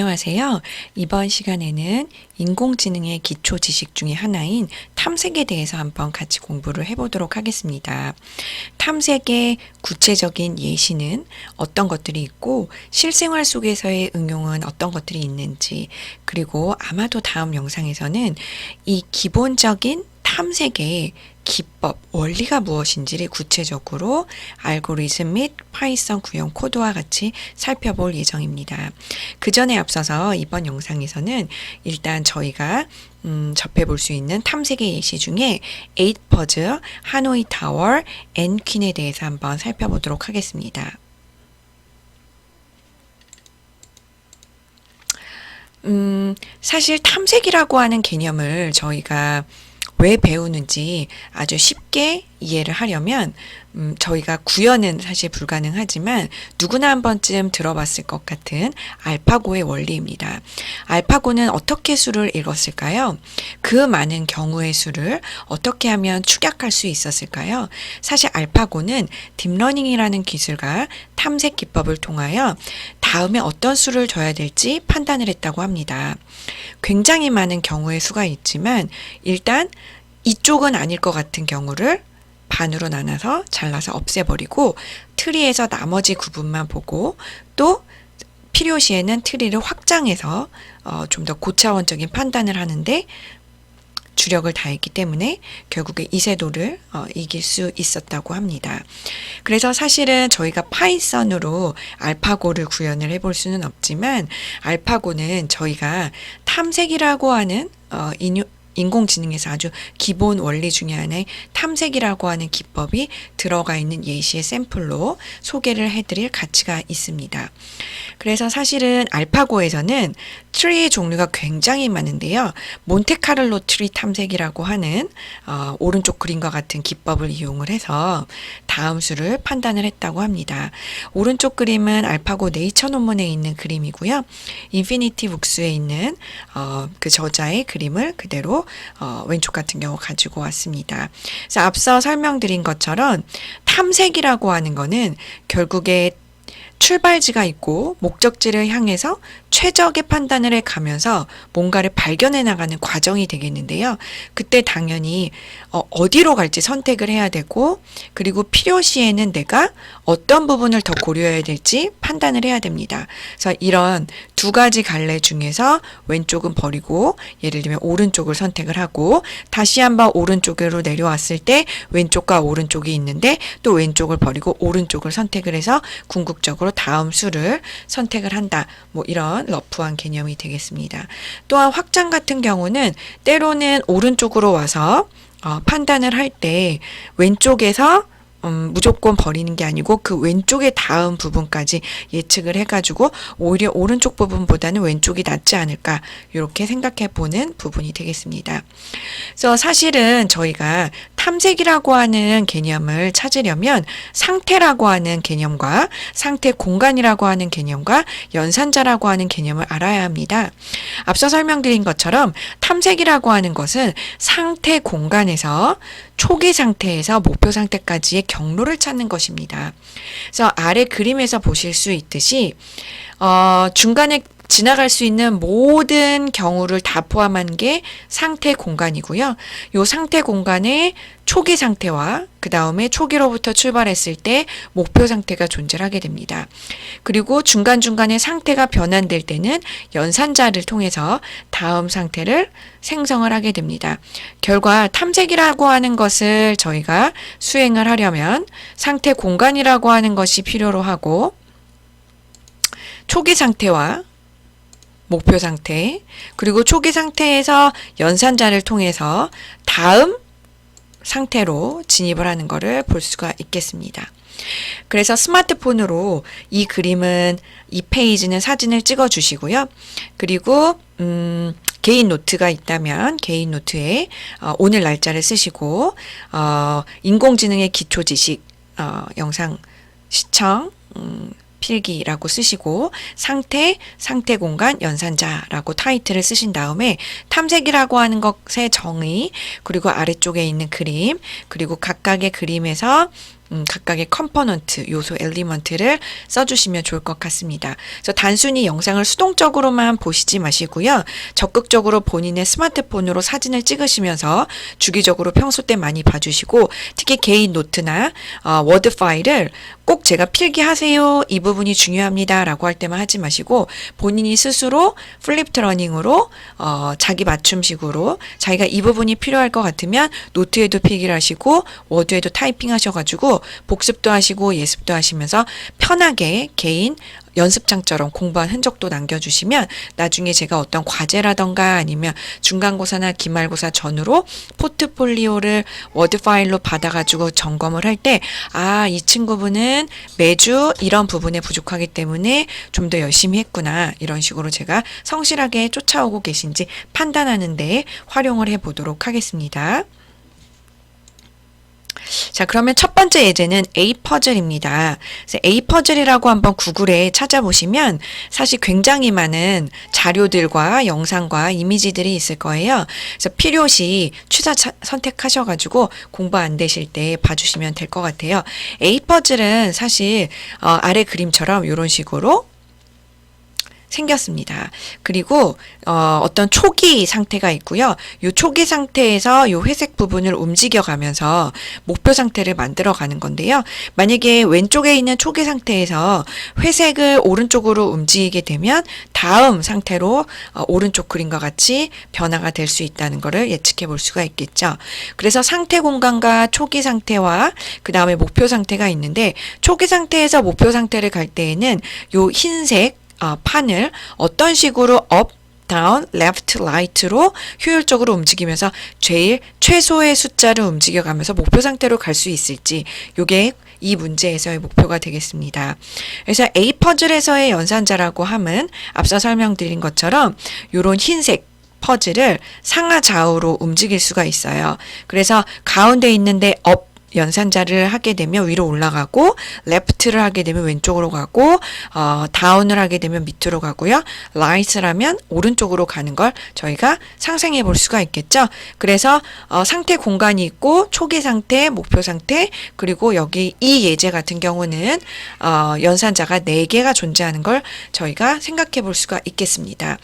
안녕하세요. 이번 시간에는 인공지능의 기초 지식 중에 하나인 탐색에 대해서 한번 같이 공부를 해보도록 하겠습니다. 탐색의 구체적인 예시는 어떤 것들이 있고 실생활 속에서의 응용은 어떤 것들이 있는지, 그리고 아마도 다음 영상에서는 이 기본적인 탐색의 기법, 원리가 무엇인지를 구체적으로 알고리즘 및 파이썬 구형 코드와 같이 살펴볼 예정입니다. 그 전에 앞서서 이번 영상에서는 일단 저희가 접해볼 수 있는 탐색의 예시 중에 에잇퍼즈, 하노이 타워, 앤퀸에 대해서 한번 살펴보도록 하겠습니다. 사실 탐색이라고 하는 개념을 저희가 왜 배우는지 아주 쉽게 이해를 하려면 저희가 구현은 사실 불가능하지만 누구나 한 번쯤 들어봤을 것 같은 알파고의 원리입니다. 알파고는 어떻게 수를 읽었을까요? 그 많은 경우의 수를 어떻게 하면 축약할 수 있었을까요? 사실 알파고는 딥러닝이라는 기술과 탐색 기법을 통하여 다음에 어떤 수를 줘야 될지 판단을 했다고 합니다. 굉장히 많은 경우의 수가 있지만 일단 이쪽은 아닐 것 같은 경우를 반으로 나눠서 잘라서 없애버리고 트리에서 나머지 구분만 보고 또 필요시에는 트리를 확장해서 좀 더 고차원적인 판단을 하는데 주력을 다했기 때문에 결국에 이세돌을 이길 수 있었다고 합니다. 그래서 사실은 저희가 파이썬으로 알파고를 구현을 해볼 수는 없지만 알파고는 저희가 탐색이라고 하는 인공지능에서 아주 기본 원리 중에 하나의 탐색이라고 하는 기법이 들어가 있는 예시의 샘플로 소개를 해드릴 가치가 있습니다. 그래서 사실은 알파고에서는 트리의 종류가 굉장히 많은데요. 몬테카를로 트리 탐색이라고 하는 오른쪽 그림과 같은 기법을 이용을 해서 다음 수를 판단을 했다고 합니다. 오른쪽 그림은 알파고 네이처 논문에 있는 그림이고요. 인피니티 북스에 있는 그 저자의 그림을 그대로 왼쪽 같은 경우 가지고 왔습니다. 그래서 앞서 설명드린 것처럼 탐색이라고 하는 거는 결국에 출발지가 있고 목적지를 향해서 최적의 판단을 해가면서 뭔가를 발견해 나가는 과정이 되겠는데요. 그때 당연히 어디로 갈지 선택을 해야 되고 그리고 필요시에는 내가 어떤 부분을 더 고려해야 될지 판단을 해야 됩니다. 그래서 이런 두 가지 갈래 중에서 왼쪽은 버리고 예를 들면 오른쪽을 선택을 하고 다시 한번 오른쪽으로 내려왔을 때 왼쪽과 오른쪽이 있는데 또 왼쪽을 버리고 오른쪽을 선택을 해서 궁극적으로 다음 수를 선택을 한다. 뭐 이런 러프한 개념이 되겠습니다. 또한 확장 같은 경우는 때로는 오른쪽으로 와서 판단을 할 때 왼쪽에서 무조건 버리는 게 아니고 그 왼쪽의 다음 부분까지 예측을 해가지고 오히려 오른쪽 부분보다는 왼쪽이 낫지 않을까 이렇게 생각해 보는 부분이 되겠습니다. 그래서 사실은 저희가 탐색이라고 하는 개념을 찾으려면 상태라고 하는 개념과 상태 공간이라고 하는 개념과 연산자라고 하는 개념을 알아야 합니다. 앞서 설명드린 것처럼 탐색이라고 하는 것은 상태 공간에서 초기 상태에서 목표 상태까지의 경로를 찾는 것입니다. 그래서 아래 그림에서 보실 수 있듯이 중간에 지나갈 수 있는 모든 경우를 다 포함한 게 상태 공간이고요. 이 상태 공간에 초기 상태와 그 다음에 초기로부터 출발했을 때 목표 상태가 존재하게 됩니다. 그리고 중간중간에 상태가 변환될 때는 연산자를 통해서 다음 상태를 생성을 하게 됩니다. 결과 탐색이라고 하는 것을 저희가 수행을 하려면 상태 공간이라고 하는 것이 필요로 하고 초기 상태와 목표 상태, 그리고 초기 상태에서 연산자를 통해서 다음 상태로 진입을 하는 것을 볼 수가 있겠습니다. 그래서 스마트폰으로 이 그림은, 이 페이지는 사진을 찍어 주시고요. 그리고 개인 노트가 있다면 개인 노트에 오늘 날짜를 쓰시고 인공지능의 기초 지식 영상 시청 필기라고 쓰시고 상태 공간, 연산자라고 타이틀을 쓰신 다음에 탐색이라고 하는 것의 정의, 그리고 아래쪽에 있는 그림, 그리고 각각의 그림에서 각각의 컴포넌트, 요소, 엘리먼트를 써주시면 좋을 것 같습니다. 그래서 단순히 영상을 수동적으로만 보시지 마시고요. 적극적으로 본인의 스마트폰으로 사진을 찍으시면서 주기적으로 평소 때 많이 봐주시고, 특히 개인 노트나 워드 파일을 꼭 제가 필기하세요, 이 부분이 중요합니다 라고 할 때만 하지 마시고, 본인이 스스로 플립트 러닝으로 자기 맞춤식으로 자기가 이 부분이 필요할 것 같으면 노트에도 필기를 하시고 워드에도 타이핑 하셔가지고 복습도 하시고 예습도 하시면서 편하게 개인 연습장처럼 공부한 흔적도 남겨주시면 나중에 제가 어떤 과제라던가 아니면 중간고사나 기말고사 전후로 포트폴리오를 워드 파일로 받아가지고 점검을 할 때, 이 친구분은 매주 이런 부분에 부족하기 때문에 좀 더 열심히 했구나, 이런 식으로 제가 성실하게 쫓아오고 계신지 판단하는 데 활용을 해보도록 하겠습니다. 자, 그러면 첫 번째 예제는 A 퍼즐입니다. 그래서 A 퍼즐이라고 한번 구글에 찾아보시면 사실 굉장히 많은 자료들과 영상과 이미지들이 있을 거예요. 그래서 필요시 취사 선택하셔가지고 공부 안 되실 때 봐주시면 될 것 같아요. A 퍼즐은 사실 아래 그림처럼 이런 식으로 생겼습니다. 그리고 어떤 초기 상태가 있고요. 이 초기 상태에서 이 회색 부분을 움직여 가면서 목표 상태를 만들어 가는 건데요. 만약에 왼쪽에 있는 초기 상태에서 회색을 오른쪽으로 움직이게 되면 다음 상태로 오른쪽 그림과 같이 변화가 될 수 있다는 것을 예측해 볼 수가 있겠죠. 그래서 상태 공간과 초기 상태와 그 다음에 목표 상태가 있는데, 초기 상태에서 목표 상태를 갈 때에는 이 흰색 판을 어떤 식으로 업, 다운, 레프트, 라이트로 효율적으로 움직이면서 제일 최소의 숫자를 움직여가면서 목표 상태로 갈 수 있을지, 요게 이 문제에서의 목표가 되겠습니다. 그래서 A 퍼즐에서의 연산자라고 함은 앞서 설명드린 것처럼 요런 흰색 퍼즐을 상하 좌우로 움직일 수가 있어요. 그래서 가운데 있는데 업 연산자를 하게 되면 위로 올라가고, 레프트를 하게 되면 왼쪽으로 가고, 다운을 하게 되면 밑으로 가고요. 라이트라면 오른쪽으로 가는 걸 저희가 상상해 볼 수가 있겠죠. 그래서 상태 공간이 있고, 초기 상태, 목표 상태, 그리고 여기 이 예제 같은 경우는 연산자가 4개가 존재하는 걸 저희가 생각해 볼 수가 있겠습니다.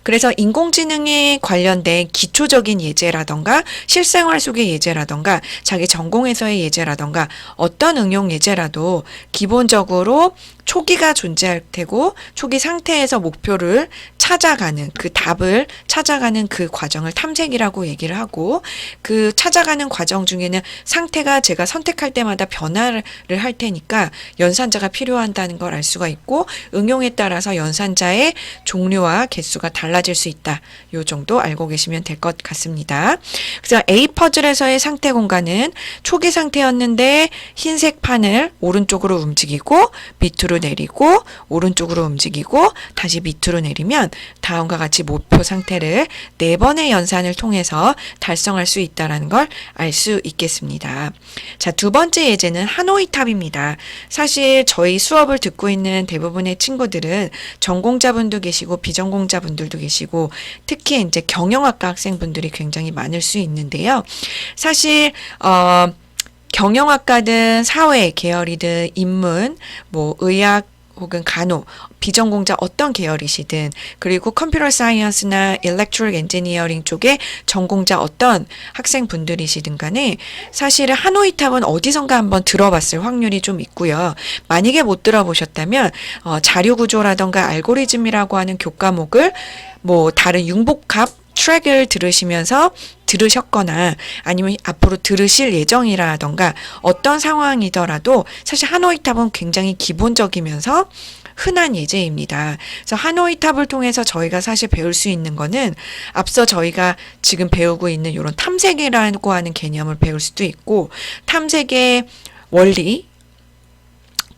그래서 인공지능에 관련된 기초적인 예제라던가 실생활 속의 예제라던가 자기 전공에서 예제라던가 어떤 응용 예제라도 기본적으로 초기가 존재할 테고, 초기 상태에서 목표를 찾아가는, 그 답을 찾아가는 그 과정을 탐색이라고 얘기를 하고, 그 찾아가는 과정 중에는 상태가 제가 선택할 때마다 변화를 할 테니까 연산자가 필요한다는 걸 알 수가 있고, 응용에 따라서 연산자의 종류와 개수가 달라질 수 있다, 요 정도 알고 계시면 될 것 같습니다. 그래서 A 퍼즐에서의 상태 공간은 초기 상태였는데 흰색 판을 오른쪽으로 움직이고 밑으로 내리고 오른쪽으로 움직이고 다시 밑으로 내리면 다음과 같이 목표 상태를 4번의 연산을 통해서 달성할 수 있다는 걸 알 수 있겠습니다. 자, 두 번째 예제는 하노이 탑입니다. 사실 저희 수업을 듣고 있는 대부분의 친구들은 전공자분도 계시고 비전공자분들도 계시고 특히 이제 경영학과 학생분들이 굉장히 많을 수 있는데요. 사실 경영학과든 사회 계열이든 인문, 의학 혹은 간호, 비전공자 어떤 계열이시든, 그리고 컴퓨터 사이언스나 일렉트릭 엔지니어링 쪽에 전공자 어떤 학생분들이시든 간에 사실은 하노이 탑은 어디선가 한번 들어봤을 확률이 좀 있고요. 만약에 못 들어보셨다면 자료 구조라던가 알고리즘이라고 하는 교과목을 다른 융복합 트랙을 들으시면서 들으셨거나 아니면 앞으로 들으실 예정이라던가 어떤 상황이더라도 사실 하노이 탑은 굉장히 기본적이면서 흔한 예제입니다. 그래서 하노이 탑을 통해서 저희가 사실 배울 수 있는 거는 앞서 저희가 지금 배우고 있는 이런 탐색이라고 하는 개념을 배울 수도 있고, 탐색의 원리,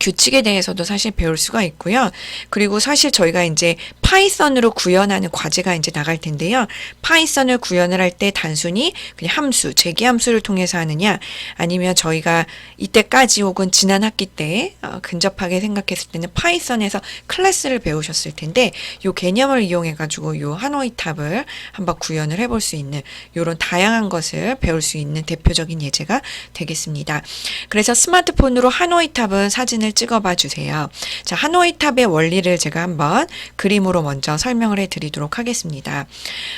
규칙에 대해서도 사실 배울 수가 있고요. 그리고 사실 저희가 이제 파이썬으로 구현하는 과제가 이제 나갈 텐데요. 파이썬을 구현을 할 때 단순히 그냥 함수, 재기 함수를 통해서 하느냐, 아니면 저희가 이때까지 혹은 지난 학기 때 근접하게 생각했을 때는 파이썬에서 클래스를 배우셨을 텐데, 요 개념을 이용해 가지고 요 하노이 탑을 한번 구현을 해볼 수 있는 요런 다양한 것을 배울 수 있는 대표적인 예제가 되겠습니다. 그래서 스마트폰으로 하노이 탑은 사진을 찍어봐 주세요. 자, 하노이 탑의 원리를 제가 한번 그림으로 먼저 설명을 해 드리도록 하겠습니다.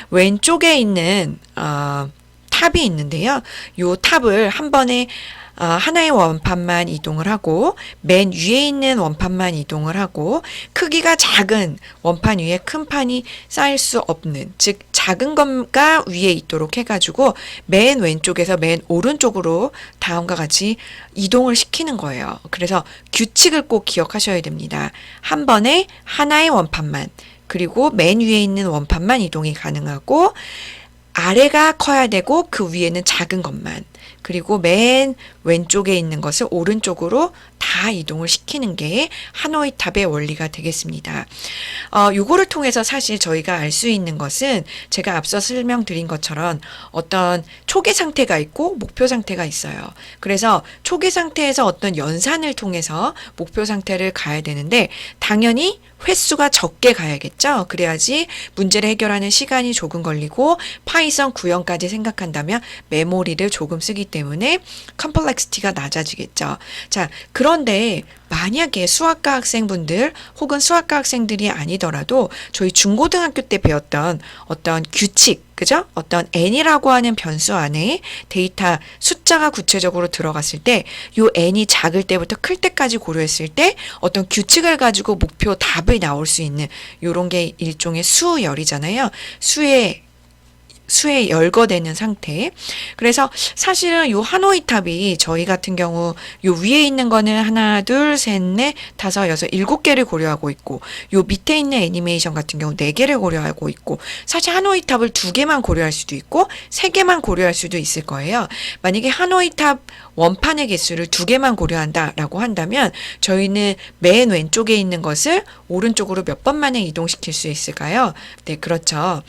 왼쪽에 있는 탑이 있는데요. 요 탑을 한 번에 하나의 원판만 이동을 하고 맨 위에 있는 원판만 이동을 하고 크기가 작은 원판 위에 큰 판이 쌓일 수 없는, 즉 작은 것가 위에 있도록 해가지고 맨 왼쪽에서 맨 오른쪽으로 다음과 같이 이동을 시키는 거예요. 그래서 규칙을 꼭 기억하셔야 됩니다. 한 번에 하나의 원판만, 그리고 맨 위에 있는 원판만 이동이 가능하고 아래가 커야 되고 그 위에는 작은 것만, 그리고 맨 왼쪽에 있는 것을 오른쪽으로 다 이동을 시키는 게 하노이 탑의 원리가 되겠습니다. 요거를 통해서 사실 저희가 알 수 있는 것은 제가 앞서 설명드린 것처럼 어떤 초기 상태가 있고 목표 상태가 있어요. 그래서 초기 상태에서 어떤 연산을 통해서 목표 상태를 가야 되는데 당연히 횟수가 적게 가야겠죠. 그래야지 문제를 해결하는 시간이 조금 걸리고 파이썬 구현까지 생각한다면 메모리를 조금 쓰기 때문에 컴플렉시티가 낮아지겠죠. 자, 그런데 만약에 수학과 학생분들 혹은 수학과 학생들이 아니더라도 저희 중고등학교 때 배웠던 어떤 규칙, 그죠? 어떤 n이라고 하는 변수 안에 데이터 숫자가 구체적으로 들어갔을 때 요 n이 작을 때부터 클 때까지 고려했을 때 어떤 규칙을 가지고 목표 답이 나올 수 있는 요런 게 일종의 수열이잖아요. 수에 열거되는 상태. 그래서 사실은 요 하노이 탑이 저희 같은 경우 요 위에 있는 거는 하나, 둘, 셋, 넷, 다섯, 여섯, 7개를 고려하고 있고 요 밑에 있는 애니메이션 같은 경우 4개를 고려하고 있고 사실 하노이 탑을 2개만 고려할 수도 있고 3개만 고려할 수도 있을 거예요. 만약에 하노이 탑 원판의 개수를 2개만 고려한다라고 한다면 저희는 맨 왼쪽에 있는 것을 오른쪽으로 몇 번 만에 이동시킬 수 있을까요? 네, 그렇죠.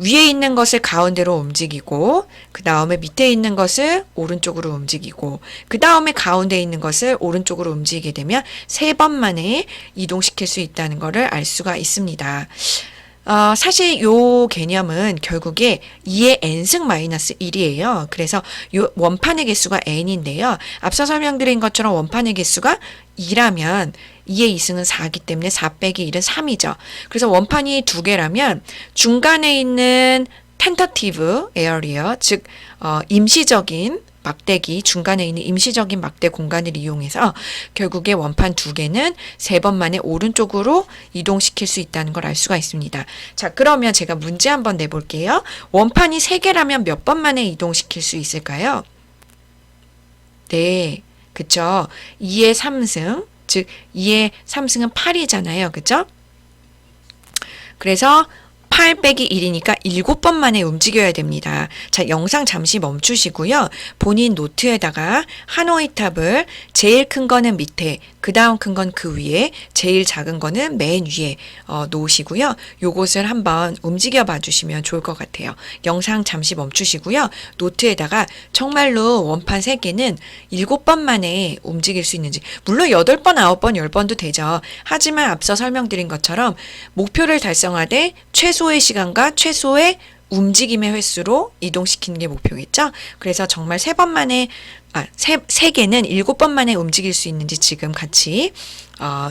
위에 있는 것을 가운데로 움직이고 그 다음에 밑에 있는 것을 오른쪽으로 움직이고 그 다음에 가운데 있는 것을 오른쪽으로 움직이게 되면 3번 만에 이동시킬 수 있다는 것을 알 수가 있습니다. 사실 요 개념은 결국에 2의 n승 마이너스 1이에요. 그래서 요 원판의 개수가 n인데요. 앞서 설명드린 것처럼 원판의 개수가 2라면 2의 2승은 4이기 때문에 4 빼기 1은 3이죠. 그래서 원판이 2개라면 중간에 있는 tentative area, 즉 임시적인 막대기, 중간에 있는 임시적인 막대 공간을 이용해서 결국에 원판 2개는 3번 만에 오른쪽으로 이동시킬 수 있다는 걸 알 수가 있습니다. 자, 그러면 제가 문제 한번 내볼게요. 원판이 3개라면 몇 번 만에 이동시킬 수 있을까요? 네, 그쵸. 2의 3승, 즉 2의 3승은 8이잖아요. 그쵸? 그래서 8 빼기 1이니까 7번 만에 움직여야 됩니다. 자, 영상 잠시 멈추시고요. 본인 노트에다가 하노이 탑을 제일 큰 거는 밑에, 그 다음 큰 건 그 위에, 제일 작은 거는 맨 위에 놓으시고요. 요것을 한번 움직여 봐 주시면 좋을 것 같아요. 영상 잠시 멈추시고요. 노트에다가 정말로 원판 3개는 7번 만에 움직일 수 있는지, 물론 8번, 9번, 10번도 되죠. 하지만 앞서 설명드린 것처럼 목표를 달성하되 최소의 시간과 최소의 움직임의 횟수로 이동시키는 게 목표겠죠. 그래서 정말 3번 만에 세 개는 7번 만에 움직일 수 있는지 지금 같이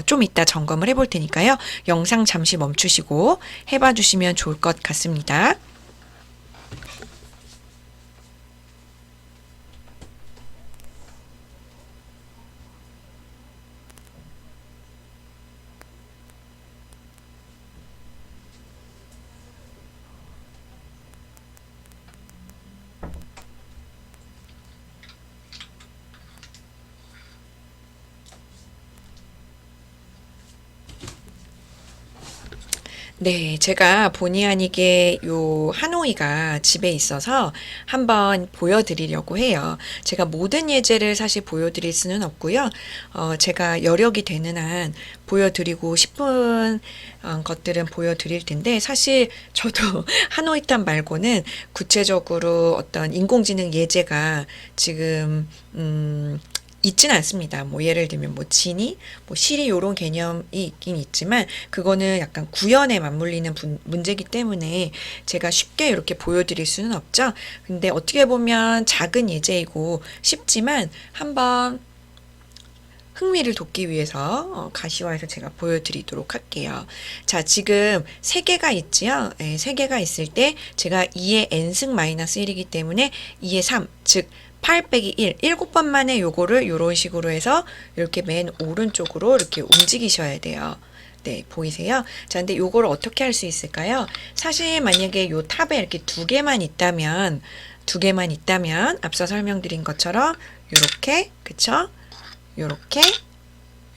좀 이따 점검을 해볼 테니까요. 영상 잠시 멈추시고 해봐 주시면 좋을 것 같습니다. 네, 제가 본의 아니게 요 하노이가 집에 있어서 한번 보여드리려고 해요. 제가 모든 예제를 사실 보여드릴 수는 없고요. 제가 여력이 되는 한 보여드리고 싶은 것들은 보여드릴 텐데, 사실 저도 하노이탑 말고는 구체적으로 어떤 인공지능 예제가 지금, 있지는 않습니다. 뭐 예를 들면 뭐 지니, 뭐 시리 요런 개념이 있긴 있지만 그거는 약간 구현에 맞물리는 문제이기 때문에 제가 쉽게 이렇게 보여드릴 수는 없죠. 근데 어떻게 보면 작은 예제이고 쉽지만 한번 흥미를 돋기 위해서 가시화해서 제가 보여드리도록 할게요. 자, 지금 세 개가 있지요. 네, 세 개가 있을 때 제가 2의 n승 마이너스 1이기 때문에 2의 3, 즉 8 빼기 1, 7번 만에 요거를 이런 식으로 해서 이렇게 맨 오른쪽으로 이렇게 움직이셔야 돼요. 네, 보이세요? 자, 근데 요거를 어떻게 할 수 있을까요? 사실 만약에 요 탑에 이렇게 두 개만 있다면 앞서 설명드린 것처럼 요렇게, 그쵸? 요렇게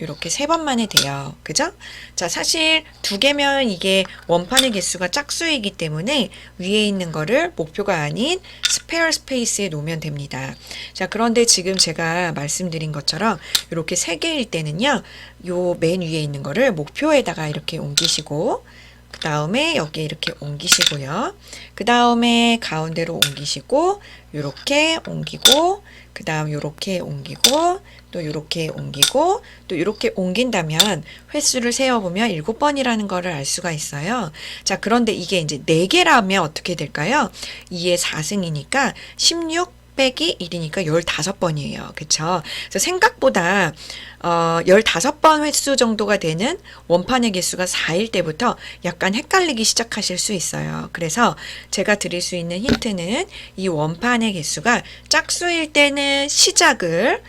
요렇게 세 번 만에 돼요. 그죠? 자, 사실 두 개면 이게 원판의 개수가 짝수이기 때문에 위에 있는 거를 목표가 아닌 스페어 스페이스에 놓으면 됩니다. 자, 그런데 지금 제가 말씀드린 것처럼 이렇게 세 개일 때는요, 요 맨 위에 있는 거를 목표에다가 이렇게 옮기시고, 그 다음에 여기 이렇게 옮기시고요. 그 다음에 가운데로 옮기시고, 요렇게 옮기고, 그 다음 요렇게 옮기고, 또 요렇게 옮기고, 또 이렇게 옮긴다면 횟수를 세어보면 7번이라는 거를 알 수가 있어요. 자, 그런데 이게 이제 4개라면 어떻게 될까요? 2의 4승이니까 16 빼기 1이니까 15번이에요. 그쵸? 그래서 생각보다 15번 횟수 정도가 되는 원판의 개수가 4일 때부터 약간 헷갈리기 시작하실 수 있어요. 그래서 제가 드릴 수 있는 힌트는 이 원판의 개수가 짝수일 때는 시작을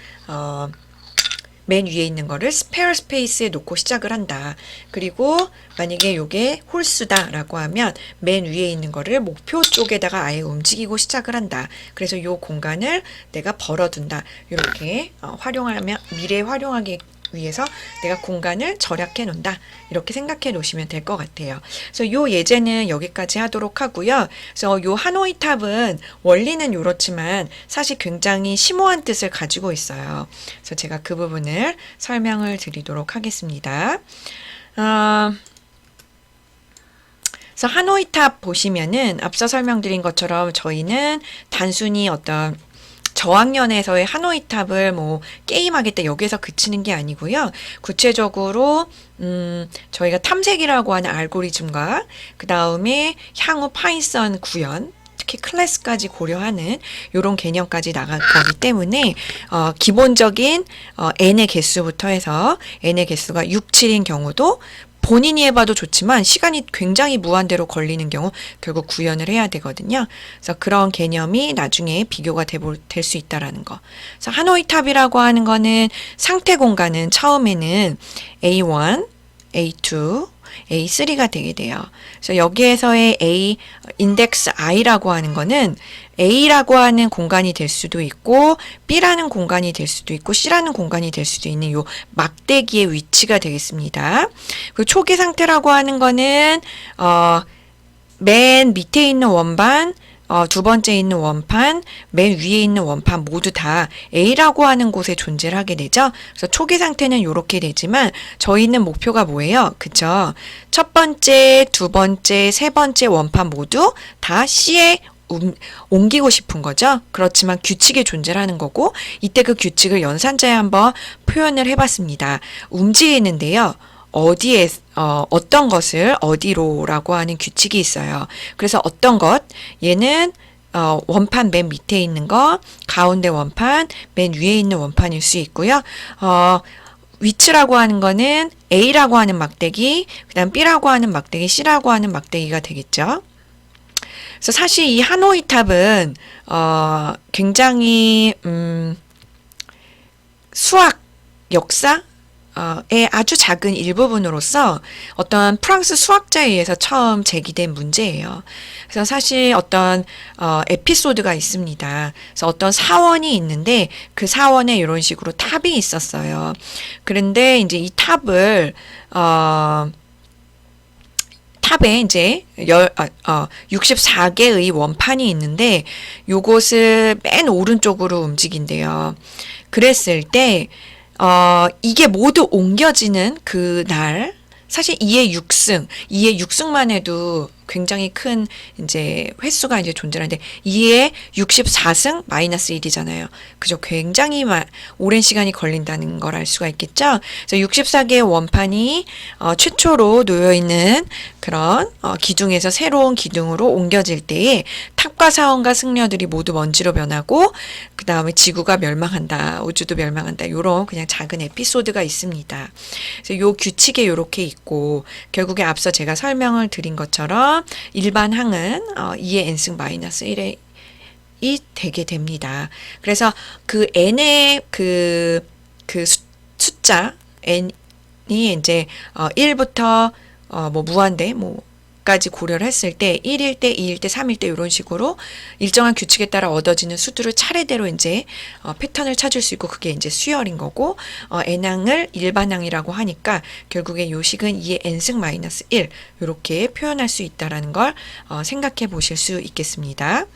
맨 위에 있는 거를 스페어 스페이스에 놓고 시작을 한다. 그리고 만약에 요게 홀수다라고 하면 맨 위에 있는 거를 목표 쪽에다가 아예 움직이고 시작을 한다. 그래서 요 공간을 내가 벌어둔다. 이렇게 활용하면 미래에 활용하기 위해서 내가 공간을 절약해 놓는다. 이렇게 생각해 놓으시면 될 것 같아요. 그래서 요 예제는 여기까지 하도록 하고요. 그래서 요 하노이 탑은 원리는 이렇지만 사실 굉장히 심오한 뜻을 가지고 있어요. 그래서 제가 그 부분을 설명을 드리도록 하겠습니다. 그래서 하노이 탑 보시면은 앞서 설명드린 것처럼 저희는 단순히 어떤 저학년에서의 하노이 탑을 뭐 게임하겠다 여기에서 그치는 게 아니고요. 구체적으로 저희가 탐색이라고 하는 알고리즘과 그 다음에 향후 파이썬 구현 특히 클래스까지 고려하는 이런 개념까지 나갈 거기 때문에 기본적인 n의 개수부터 해서 n의 개수가 6, 7인 경우도 본인이 해봐도 좋지만 시간이 굉장히 무한대로 걸리는 경우 결국 구현을 해야 되거든요. 그래서 그런 개념이 나중에 비교가 될 수 있다라는 거. 그래서 하노이 탑이라고 하는 거는 상태 공간은 처음에는 A1, A2, A3가 되게 돼요. 그래서 여기에서의 A 인덱스 I라고 하는 거는 A라고 하는 공간이 될 수도 있고 B라는 공간이 될 수도 있고 C라는 공간이 될 수도 있는 요 막대기의 위치가 되겠습니다. 그리고 초기 상태라고 하는 거는 맨 밑에 있는 원반 두 번째 있는 원판, 맨 위에 있는 원판 모두 다 A라고 하는 곳에 존재를 하게 되죠. 그래서 초기 상태는 이렇게 되지만 저희는 목표가 뭐예요? 그쵸? 첫 번째, 두 번째, 세 번째 원판 모두 다 C에 옮기고 싶은 거죠. 그렇지만 규칙이 존재하는 거고 이때 그 규칙을 연산자에 한번 표현을 해봤습니다. 움직이는데요. 어디에 어떤 것을 어디로라고 하는 규칙이 있어요. 그래서 어떤 것 얘는 원판 맨 밑에 있는 거, 가운데 원판, 맨 위에 있는 원판일 수 있고요. 위치라고 하는 거는 A라고 하는 막대기, 그다음 B라고 하는 막대기, C라고 하는 막대기가 되겠죠. 그래서 사실 이 하노이 탑은 굉장히 수학, 역사 의 아주 작은 일부분으로서 어떤 프랑스 수학자에 의해서 처음 제기된 문제예요. 그래서 사실 어떤 에피소드가 있습니다. 그래서 어떤 사원이 있는데 그 사원에 이런 식으로 탑이 있었어요. 그런데 이제 이 탑을 탑에 이제 64개의 원판이 있는데 요것을 맨 오른쪽으로 움직인대요. 그랬을 때 이게 모두 옮겨지는 그 날, 사실 2의 6승, 2의 6승만 해도 굉장히 큰 이제 횟수가 이제 존재하는데 2의 64승 마이너스 1이잖아요. 그죠? 굉장히 오랜 시간이 걸린다는 걸 알 수가 있겠죠? 그래서 64개의 원판이 최초로 놓여 있는 그런 기둥에서 새로운 기둥으로 옮겨질 때에 탑과 사원과 승려들이 모두 먼지로 변하고 그 다음에 지구가 멸망한다, 우주도 멸망한다, 요런 그냥 작은 에피소드가 있습니다. 그래서 요 규칙에 요렇게 있고 결국에 앞서 제가 설명을 드린 것처럼 일반 항은 2의 n승 마이너스 1의 이 되게 됩니다. 그래서 그 n의 그 숫자 n이 이제 1부터 뭐 무한대 까지 고려를 했을 때 1일 때, 2일 때, 3일 때 이런 식으로 일정한 규칙에 따라 얻어지는 수두를 차례대로 이제 패턴을 찾을 수 있고 그게 이제 수열인 거고 n항을 일반항이라고 하니까 결국에 요식은 2의 n승 마이너스 1 이렇게 표현할 수 있다라는 걸 생각해 보실 수 있겠습니다.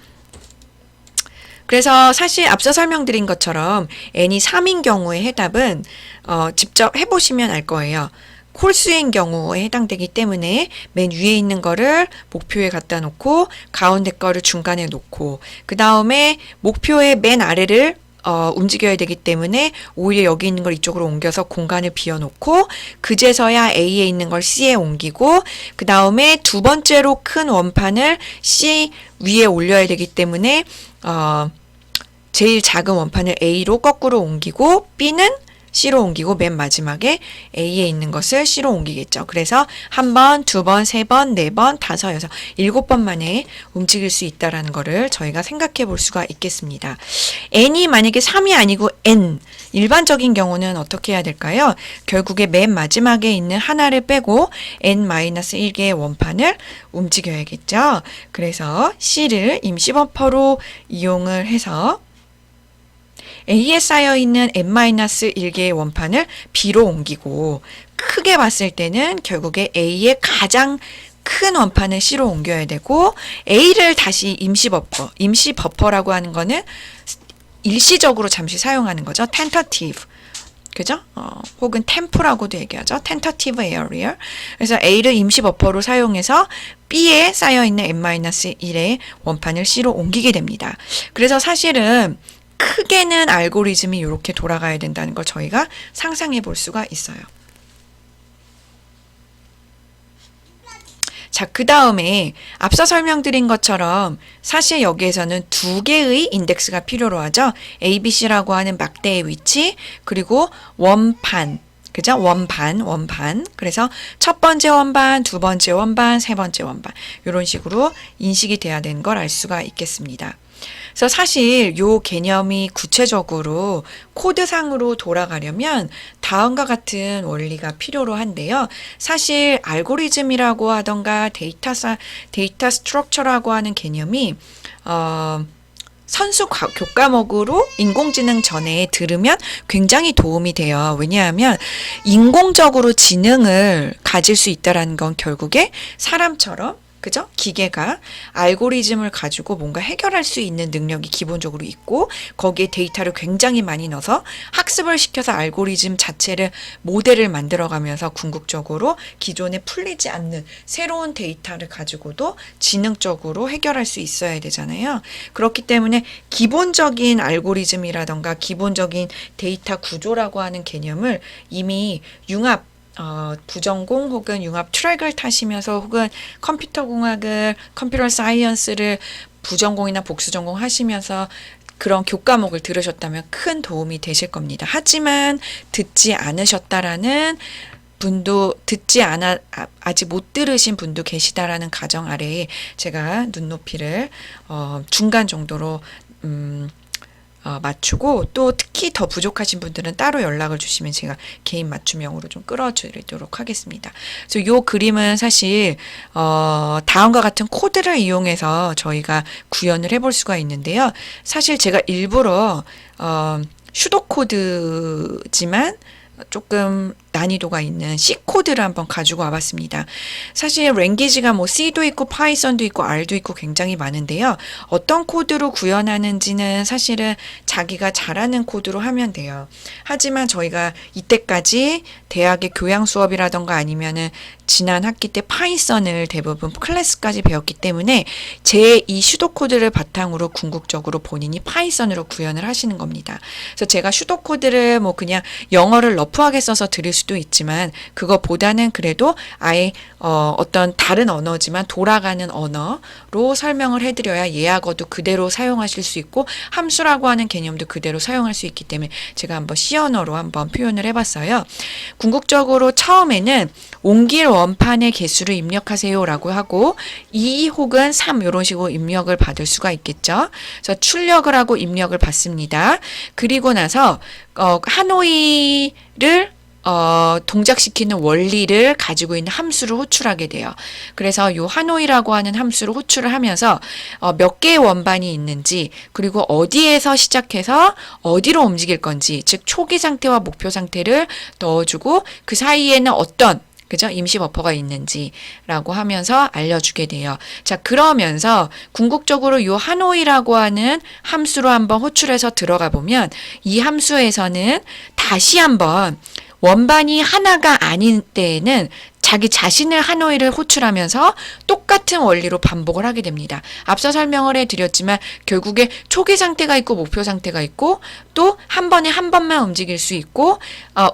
그래서 사실 앞서 설명드린 것처럼 n이 3인 경우의 해답은 직접 해보시면 알 거예요. 홀수인 경우에 해당되기 때문에 맨 위에 있는 거를 목표에 갖다 놓고 가운데 거를 중간에 놓고 그 다음에 목표의 맨 아래를 움직여야 되기 때문에 오히려 여기 있는 걸 이쪽으로 옮겨서 공간을 비워놓고 그제서야 A에 있는 걸 C에 옮기고 그 다음에 두 번째로 큰 원판을 C 위에 올려야 되기 때문에 제일 작은 원판을 A로 거꾸로 옮기고 B는 C로 옮기고 맨 마지막에 A에 있는 것을 C로 옮기겠죠. 그래서 한 번, 두 번, 세 번, 네 번, 다섯, 여섯, 7번 만에 움직일 수 있다라는 거를 저희가 생각해 볼 수가 있겠습니다. n이 만약에 3이 아니고 n, 일반적인 경우는 어떻게 해야 될까요? 결국에 맨 마지막에 있는 하나를 빼고 n-1개의 원판을 움직여야겠죠. 그래서 C를 임시 버퍼로 이용을 해서 A에 쌓여있는 n-1개의 원판을 B로 옮기고 크게 봤을 때는 결국에 A의 가장 큰 원판을 C로 옮겨야 되고 A를 다시 임시 버퍼라고 하는 거는 일시적으로 잠시 사용하는 거죠. tentative. 그죠? 혹은 템프라고도 얘기하죠. tentative area. 그래서 A를 임시 버퍼로 사용해서 B에 쌓여있는 n-1의 원판을 C로 옮기게 됩니다. 그래서 사실은 크게는 알고리즘이 이렇게 돌아가야 된다는 걸 저희가 상상해 볼 수가 있어요. 자, 그 다음에 앞서 설명드린 것처럼 사실 여기에서는 두 개의 인덱스가 필요로 하죠. A, B, C라고 하는 막대의 위치, 그리고 원판. 그죠? 원판. 그래서 첫 번째 원반, 두 번째 원반, 세 번째 원반. 이런 식으로 인식이 돼야 되는 걸 알 수가 있겠습니다. 그래서 사실 요 개념이 구체적으로 코드상으로 돌아가려면 다음과 같은 원리가 필요로 한데요. 사실 알고리즘이라고 하던가 데이터 스트럭처라고 하는 개념이 선수 교과목으로 인공지능 전에 들으면 굉장히 도움이 돼요. 왜냐하면 인공적으로 지능을 가질 수 있다는 건 결국에 사람처럼 그죠? 기계가 알고리즘을 가지고 뭔가 해결할 수 있는 능력이 기본적으로 있고 거기에 데이터를 굉장히 많이 넣어서 학습을 시켜서 알고리즘 자체를 모델을 만들어가면서 궁극적으로 기존에 풀리지 않는 새로운 데이터를 가지고도 지능적으로 해결할 수 있어야 되잖아요. 그렇기 때문에 기본적인 알고리즘이라던가 기본적인 데이터 구조라고 하는 개념을 이미 융합 부전공 혹은 융합 트랙을 타시면서 혹은 컴퓨터 사이언스를 부전공이나 복수전공 하시면서 그런 교과목을 들으셨다면 큰 도움이 되실 겁니다. 하지만 듣지 않으셨다라는 분도 아직 못 들으신 분도 계시다라는 가정 아래에 제가 눈높이를 중간 정도로 맞추고 또 특히 더 부족하신 분들은 따로 연락을 주시면 제가 개인 맞춤형으로 좀 끌어드리도록 하겠습니다. 그래서 요 그림은 사실 다음과 같은 코드를 이용해서 저희가 구현을 해볼 수가 있는데요. 사실 제가 일부러 슈도 코드지만 조금 난이도가 있는 C 코드를 한번 가지고 와봤습니다. 사실 랭귀지가 뭐 C도 있고 파이썬도 있고 R도 있고 굉장히 많은데요. 어떤 코드로 구현하는지는 사실은 자기가 잘하는 코드로 하면 돼요. 하지만 저희가 이때까지 대학의 교양 수업이라던가 아니면은 지난 학기 때 파이썬을 대부분 클래스까지 배웠기 때문에 제 이 슈도 코드를 바탕으로 궁극적으로 본인이 파이썬으로 구현을 하시는 겁니다. 그래서 제가 슈도 코드를 뭐 그냥 영어를 러프하게 써서 드릴 수도 있지만 그것보다는 그래도 아예 어떤 다른 언어지만 돌아가는 언어로 설명을 해드려야 예약어도 그대로 사용하실 수 있고 함수라고 하는 개념도 그대로 사용할 수 있기 때문에 제가 한번 C 언어로 한번 표현을 해봤어요. 궁극적으로 처음에는 옮길 원판의 개수를 입력하세요 라고 하고 2 혹은 3 이런 식으로 입력을 받을 수가 있겠죠. 그래서 출력을 하고 입력을 받습니다. 그리고 나서 하노이를 동작시키는 원리를 가지고 있는 함수를 호출하게 돼요. 그래서 이 하노이라고 하는 함수를 호출을 하면서 몇 개의 원반이 있는지 그리고 어디에서 시작해서 어디로 움직일 건지 즉 초기 상태와 목표 상태를 넣어주고 그 사이에는 어떤 그죠? 임시 버퍼가 있는지라고 하면서 알려주게 돼요. 자, 그러면서 궁극적으로 이 하노이라고 하는 함수로 한번 호출해서 들어가 보면 이 함수에서는 다시 한번 원반이 하나가 아닌 때에는 자기 자신을 하노이를 호출하면서 똑같은 원리로 반복을 하게 됩니다. 앞서 설명을 해드렸지만 결국에 초기 상태가 있고 목표 상태가 있고 또 한 번에 한 번만 움직일 수 있고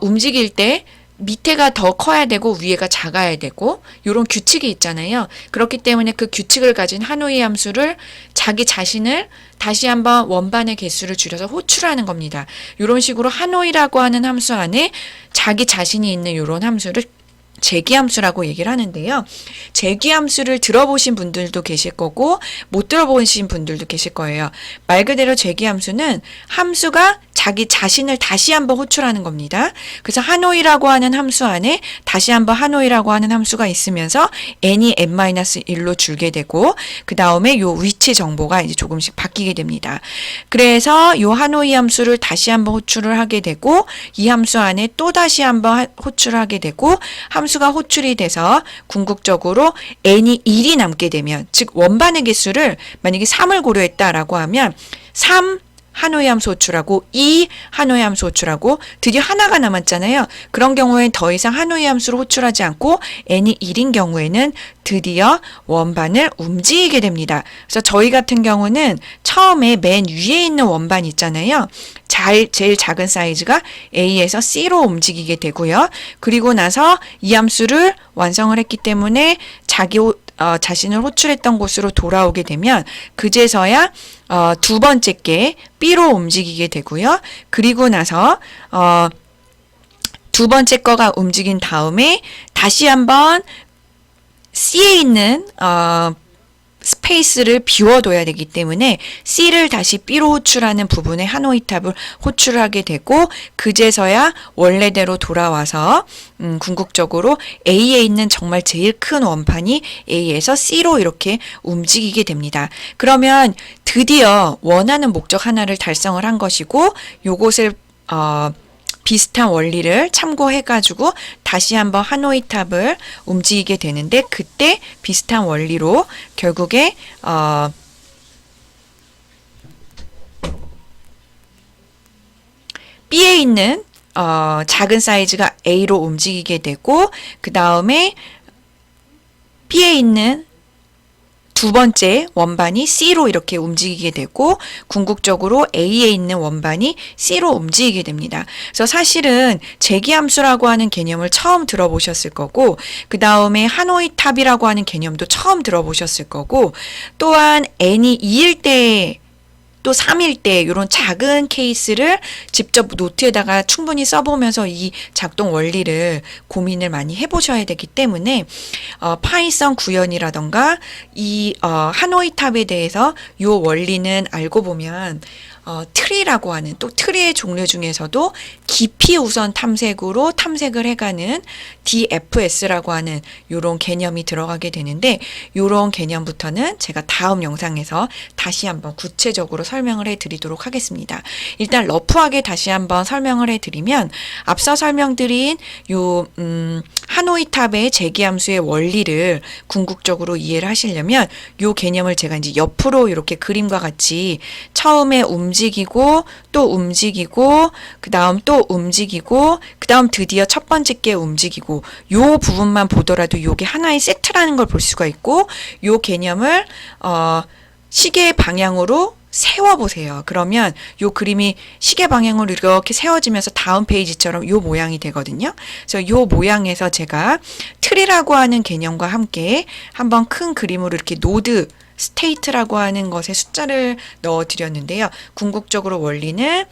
움직일 때 밑에가 더 커야 되고 위에가 작아야 되고 이런 규칙이 있잖아요. 그렇기 때문에 그 규칙을 가진 하노이 함수를 자기 자신을 다시 한번 원반의 개수를 줄여서 호출하는 겁니다. 이런 식으로 하노이라고 하는 함수 안에 자기 자신이 있는 이런 함수를 재기함수라고 얘기를 하는데요. 재기함수를 들어보신 분들도 계실 거고 못 들어보신 분들도 계실 거예요. 말 그대로 재기함수는 함수가 자기 자신을 다시 한번 호출하는 겁니다. 그래서 하노이라고 하는 함수 안에 다시 한번 하노이라고 하는 함수가 있으면서 n이 n-1로 줄게 되고 그 다음에 요 위치 정보가 이제 조금씩 바뀌게 됩니다. 그래서 요 하노이 함수를 다시 한번 호출을 하게 되고 이 함수 안에 또 다시 한번 호출을 하게 되고 함수가 호출이 돼서 궁극적으로 n이 1이 남게 되면 즉 원반의 개수를 만약에 3을 고려했다라고 하면 3 하노이 함수 호출하고 2 하노이 함수 호출하고 드디어 하나가 남았잖아요. 그런 경우엔 더 이상 하노이 함수를 호출하지 않고 n이 1인 경우에는 드디어 원반을 움직이게 됩니다. 그래서 저희 같은 경우는 처음에 맨 위에 있는 원반 있잖아요. 제일 작은 사이즈가 A에서 C로 움직이게 되고요. 그리고 나서 이 함수를 완성을 했기 때문에 자신을 호출했던 곳으로 돌아오게 되면 그제서야 두 번째 게 B로 움직이게 되고요. 그리고 나서 두 번째 거가 움직인 다음에 다시 한번 C에 있는 스페이스를 비워둬야 되기 때문에 C를 다시 B로 호출하는 부분에 하노이 탑을 호출하게 되고 그제서야 원래대로 돌아와서 궁극적으로 A에 있는 정말 제일 큰 원판이 A에서 C로 이렇게 움직이게 됩니다. 그러면 드디어 원하는 목적 하나를 달성을 한 것이고 요것을 비슷한 원리를 참고해가지고 다시 한번 하노이 탑을 움직이게 되는데 그때 비슷한 원리로 결국에 B에 있는 작은 사이즈가 A로 움직이게 되고 그 다음에 B에 있는 두 번째 원반이 C로 이렇게 움직이게 되고 궁극적으로 A에 있는 원반이 C로 움직이게 됩니다. 그래서 사실은 재기함수라고 하는 개념을 처음 들어보셨을 거고 그 다음에 하노이 탑이라고 하는 개념도 처음 들어보셨을 거고 또한 n이 2일 때 또 3일 때 이런 작은 케이스를 직접 노트에다가 충분히 써보면서 이 작동 원리를 고민을 많이 해보셔야 되기 때문에 파이썬 구현이라던가 이 하노이 탑에 대해서 이 원리는 알고 보면 트리라고 하는 또 트리의 종류 중에서도 깊이 우선 탐색으로 탐색을 해가는 DFS라고 하는 요런 개념이 들어가게 되는데 요런 개념부터는 제가 다음 영상에서 다시 한번 구체적으로 설명을 해드리도록 하겠습니다. 일단 러프하게 다시 한번 설명을 해드리면 앞서 설명드린 요 하노이 탑의 재기함수의 원리를 궁극적으로 이해를 하시려면 요 개념을 제가 이제 옆으로 이렇게 그림과 같이 처음에 움직이고 또 움직이고 그 다음 또 움직이고 그 다음 드디어 첫 번째 게 움직이고 요 부분만 보더라도 요게 하나의 세트라는 걸 볼 수가 있고 요 개념을 시계 방향으로 세워보세요. 그러면 요 그림이 시계 방향으로 이렇게 세워지면서 다음 페이지처럼 요 모양이 되거든요. 그래서 요 모양에서 제가 트리라고 하는 개념과 함께 한번 큰 그림으로 이렇게 노드 스테이트라고 하는 것에 숫자를 넣어 드렸는데요. 궁극적으로 원리는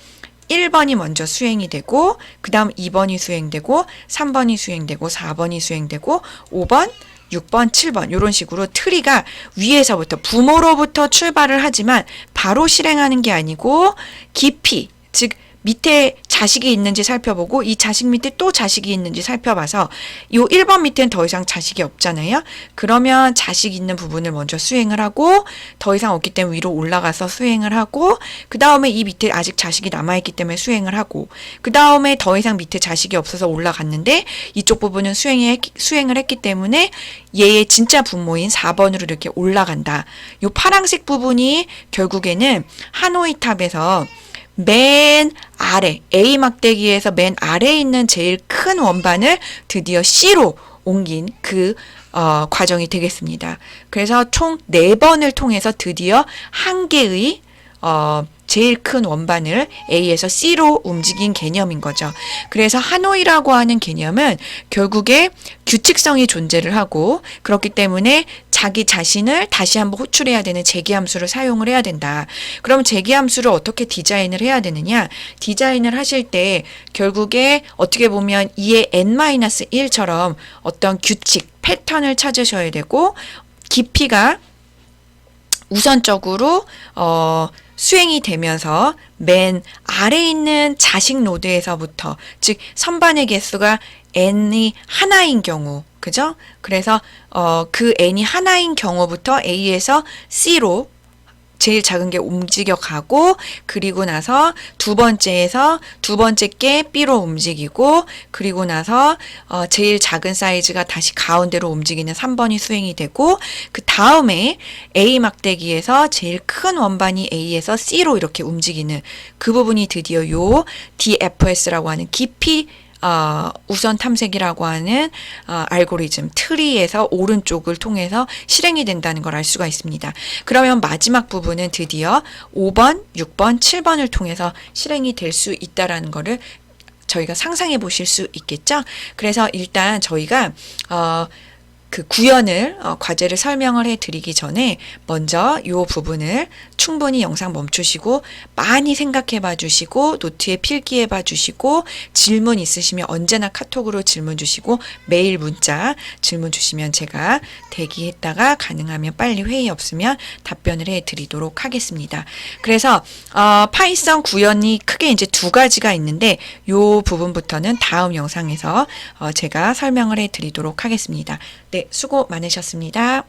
1번이 먼저 수행이 되고 그 다음 2번이 수행되고 3번이 수행되고 4번이 수행되고 5번 6번, 7번 이런 식으로 트리가 위에서부터 부모로부터 출발을 하지만 바로 실행하는 게 아니고 깊이 즉 밑에 자식이 있는지 살펴보고 이 자식 밑에 또 자식이 있는지 살펴봐서 요 1번 밑에는 더 이상 자식이 없잖아요. 그러면 자식 있는 부분을 먼저 수행을 하고 더 이상 없기 때문에 위로 올라가서 수행을 하고 그 다음에 이 밑에 아직 자식이 남아있기 때문에 수행을 하고 그 다음에 더 이상 밑에 자식이 없어서 올라갔는데 이쪽 부분은 수행을 했기 때문에 얘의 진짜 분모인 4번으로 이렇게 올라간다. 요 파란색 부분이 결국에는 하노이 탑에서 맨 아래 A 막대기에서 맨 아래에 있는 제일 큰 원반을 드디어 C로 옮긴 그 과정이 되겠습니다. 그래서 총 4번을 통해서 드디어 한 개의 제일 큰 원반을 A에서 C로 움직인 개념인 거죠. 그래서 하노이라고 하는 개념은 결국에 규칙성이 존재를 하고 그렇기 때문에 자기 자신을 다시 한번 호출해야 되는 재기함수를 사용을 해야 된다. 그럼 재기함수를 어떻게 디자인을 해야 되느냐? 디자인을 하실 때 결국에 어떻게 보면 2의 n-1처럼 어떤 규칙, 패턴을 찾으셔야 되고 깊이가 우선적으로 수행이 되면서 맨 아래에 있는 자식 노드에서부터 즉 선반의 개수가 n이 하나인 경우 그죠? 그래서 그 n이 하나인 경우부터 A에서 C로 제일 작은 게 움직여 가고 그리고 나서 두 번째에서 두 번째 게 B로 움직이고 그리고 나서 제일 작은 사이즈가 다시 가운데로 움직이는 3번이 수행이 되고 그 다음에 A 막대기에서 제일 큰 원반이 A에서 C로 이렇게 움직이는 그 부분이 드디어 요 DFS라고 하는 깊이 우선 탐색이라고 하는 알고리즘 트리에서 오른쪽을 통해서 실행이 된다는 걸 알 수가 있습니다. 그러면 마지막 부분은 드디어 5번, 6번, 7번을 통해서 실행이 될 수 있다라는 거를 저희가 상상해 보실 수 있겠죠? 그래서 일단 저희가 그 구현을 과제를 설명을 해드리기 전에 먼저 이 부분을 충분히 영상 멈추시고 많이 생각해 봐 주시고 노트에 필기해 봐 주시고 질문 있으시면 언제나 카톡으로 질문 주시고 메일 문자 질문 주시면 제가 대기했다가 가능하면 빨리 회의 없으면 답변을 해드리도록 하겠습니다. 그래서 파이썬 구현이 크게 이제 두 가지가 있는데 이 부분부터는 다음 영상에서 제가 설명을 해드리도록 하겠습니다. 네, 수고 많으셨습니다.